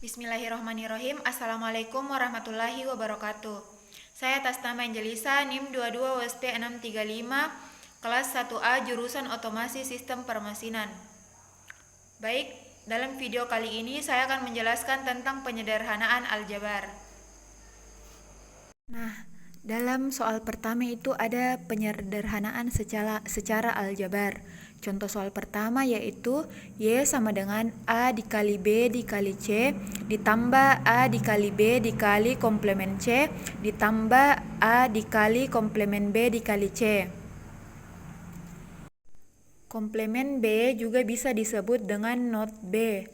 Bismillahirrahmanirrahim. Assalamualaikum warahmatullahi wabarakatuh. Saya atas nama Angelisa, NIM 22 WSP 635, kelas 1A jurusan Otomasi Sistem Permesinan. Baik, dalam video kali ini saya akan menjelaskan tentang penyederhanaan aljabar. Nah, dalam soal pertama itu ada penyederhanaan secara aljabar. Contoh soal pertama yaitu Y sama dengan A dikali B dikali C ditambah A dikali B dikali komplemen C ditambah A dikali komplemen B dikali C. Komplemen B juga bisa disebut dengan not B.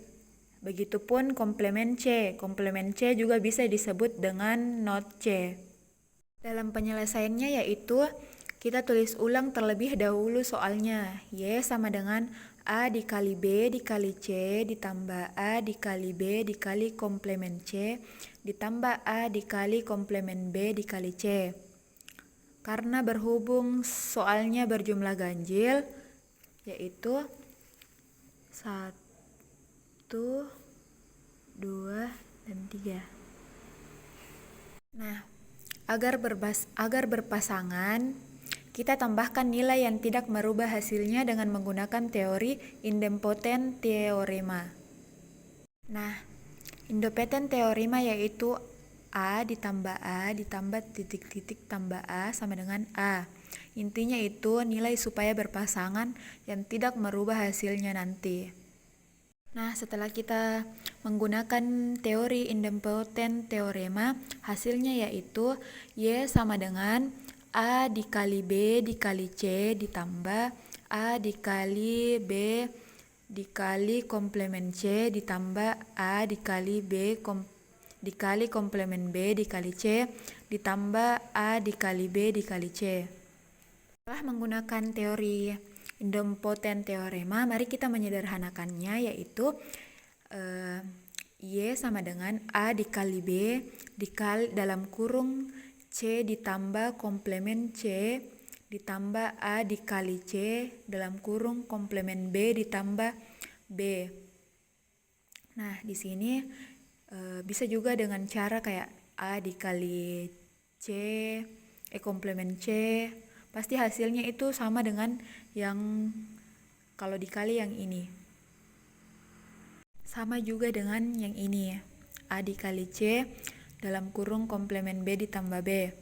Begitupun komplemen C. Komplemen C juga bisa disebut dengan not C. Dalam penyelesaiannya yaitu kita tulis ulang terlebih dahulu soalnya. Y sama dengan A dikali B dikali C ditambah A dikali B dikali komplemen C ditambah A dikali komplemen B dikali C. Karena berhubung soalnya berjumlah ganjil, yaitu 1, 2, dan 3. Nah, agar berpasangan, kita tambahkan nilai yang tidak merubah hasilnya dengan menggunakan teori idempotent teorema. Nah, idempotent teorema yaitu A ditambah titik-titik tambah A sama dengan A. Intinya itu nilai supaya berpasangan yang tidak merubah hasilnya nanti. Nah, setelah kita menggunakan teori idempotent teorema, hasilnya yaitu Y sama dengan A dikali B dikali C ditambah A dikali B dikali komplemen C ditambah A dikali B dikali komplemen B dikali C ditambah A dikali B dikali C. Setelah menggunakan teori idempotent teorema, mari kita menyederhanakannya yaitu Y sama dengan A dikali B dikali dalam kurung C ditambah komplemen C ditambah A dikali C dalam kurung komplemen B ditambah B. Nah, di sini bisa juga dengan cara kayak A dikali C komplemen C. Pasti hasilnya itu sama dengan yang kalau dikali yang ini. Sama juga dengan yang ini ya. A dikali C dalam kurung komplemen B ditambah B.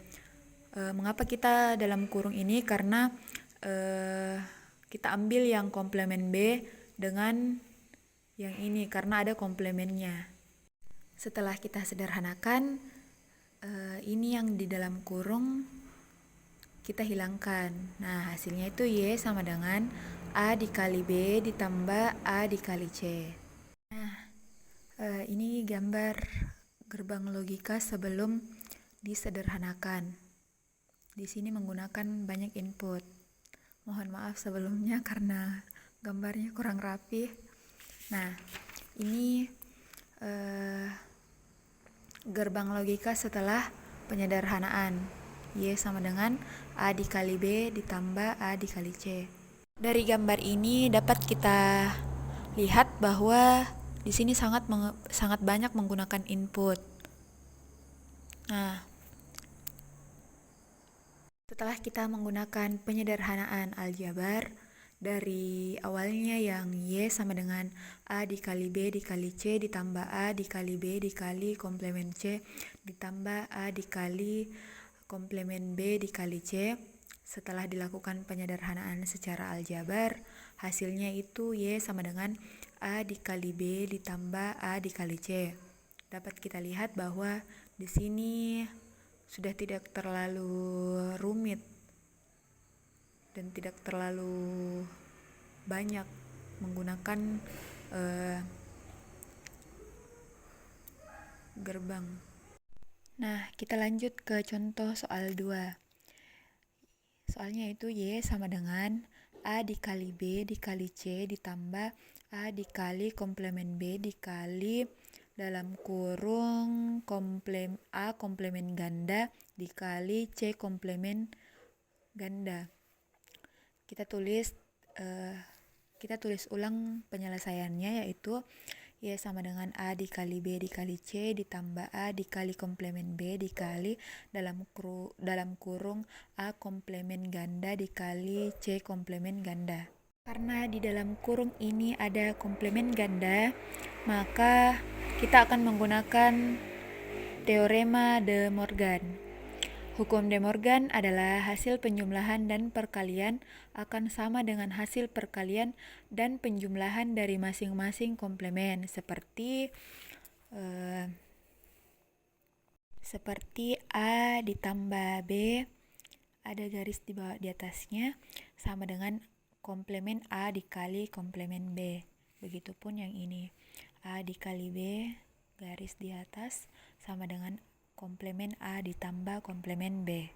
Mengapa kita dalam kurung ini? Karena kita ambil yang komplemen B dengan yang ini karena ada komplemennya. Setelah kita sederhanakan, ini yang di dalam kurung kita hilangkan. Nah, hasilnya itu Y sama dengan A dikali B ditambah A dikali C. Nah, ini gambar gerbang logika sebelum disederhanakan. Di sini menggunakan banyak input. Mohon maaf sebelumnya karena gambarnya kurang rapi. Nah, ini gerbang logika setelah penyederhanaan. Y sama dengan A dikali B ditambah A dikali C. Dari gambar ini dapat kita lihat bahwa di sini sangat banyak menggunakan input. Nah, setelah kita menggunakan penyederhanaan aljabar dari awalnya yang Y sama dengan A dikali B dikali C ditambah A dikali B dikali komplemen C ditambah A dikali komplemen B dikali C. Setelah dilakukan penyederhanaan secara aljabar, hasilnya itu Y sama dengan A dikali B ditambah A dikali C. Dapat kita lihat bahwa di sini sudah tidak terlalu rumit dan tidak terlalu banyak menggunakan gerbang. Nah, kita lanjut ke contoh soal 2. Soalnya itu Y sama dengan A dikali B dikali C ditambah A dikali komplemen B dikali dalam kurung A komplemen ganda dikali C komplemen ganda. Kita tulis ulang penyelesaiannya yaitu Y sama dengan A dikali B dikali C ditambah A dikali komplemen B dikali dalam kurung A komplemen ganda dikali C komplemen ganda. Karena di dalam kurung ini ada komplemen ganda, maka kita akan menggunakan teorema De Morgan. Hukum De Morgan adalah hasil penjumlahan dan perkalian akan sama dengan hasil perkalian dan penjumlahan dari masing-masing komplemen, seperti A ditambah B, ada garis di atasnya, sama dengan komplemen A dikali komplemen B. Begitupun yang ini, A dikali B, garis di atas, sama dengan komplemen A ditambah komplemen B.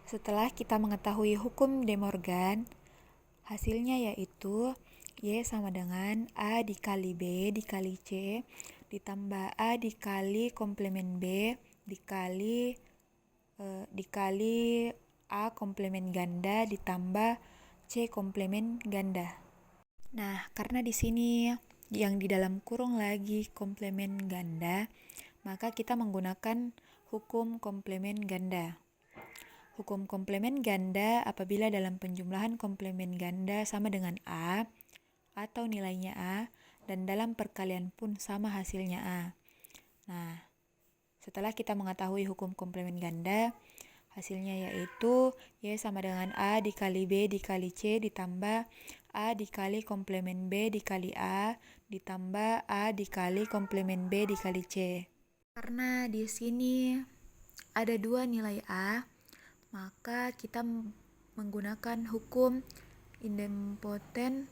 Setelah kita mengetahui hukum De Morgan, hasilnya yaitu Y sama dengan A dikali B dikali C ditambah A dikali komplemen B dikali A komplemen ganda ditambah C komplemen ganda. Nah, karena di sini yang di dalam kurung lagi komplemen ganda, maka kita menggunakan hukum komplemen ganda. Hukum komplemen ganda apabila dalam penjumlahan komplemen ganda sama dengan A atau nilainya A, dan dalam perkalian pun sama hasilnya A. Nah, setelah kita mengetahui hukum komplemen ganda, hasilnya yaitu Y sama dengan A dikali B dikali C ditambah A dikali komplemen B dikali A ditambah A dikali komplemen B dikali C. Karena di sini ada dua nilai A, maka kita menggunakan hukum idempoten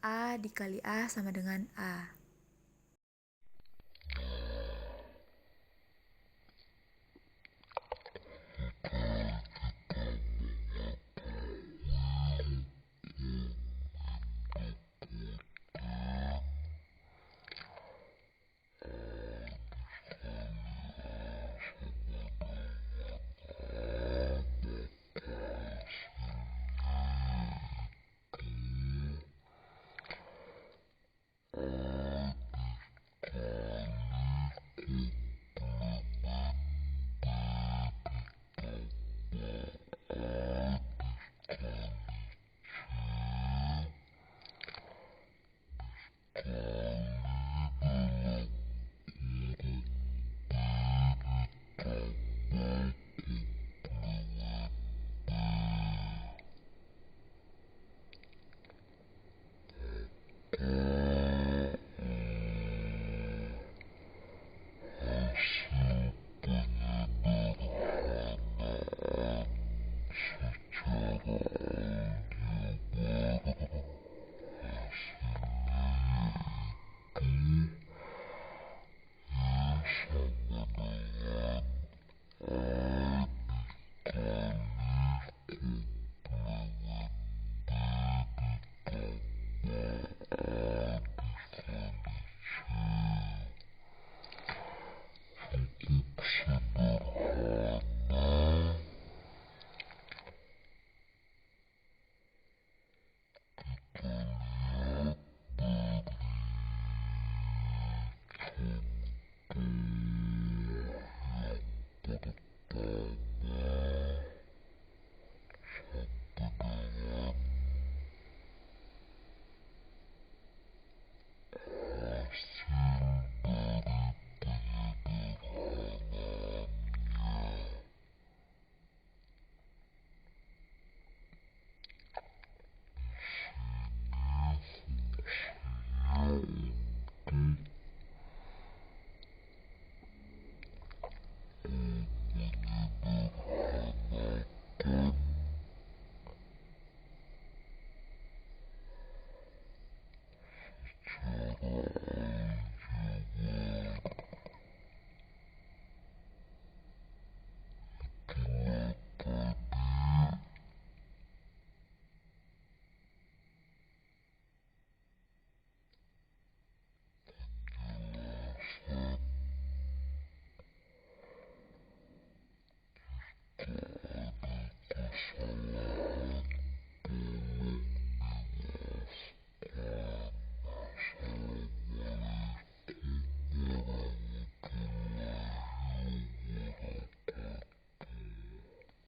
A dikali A sama dengan A.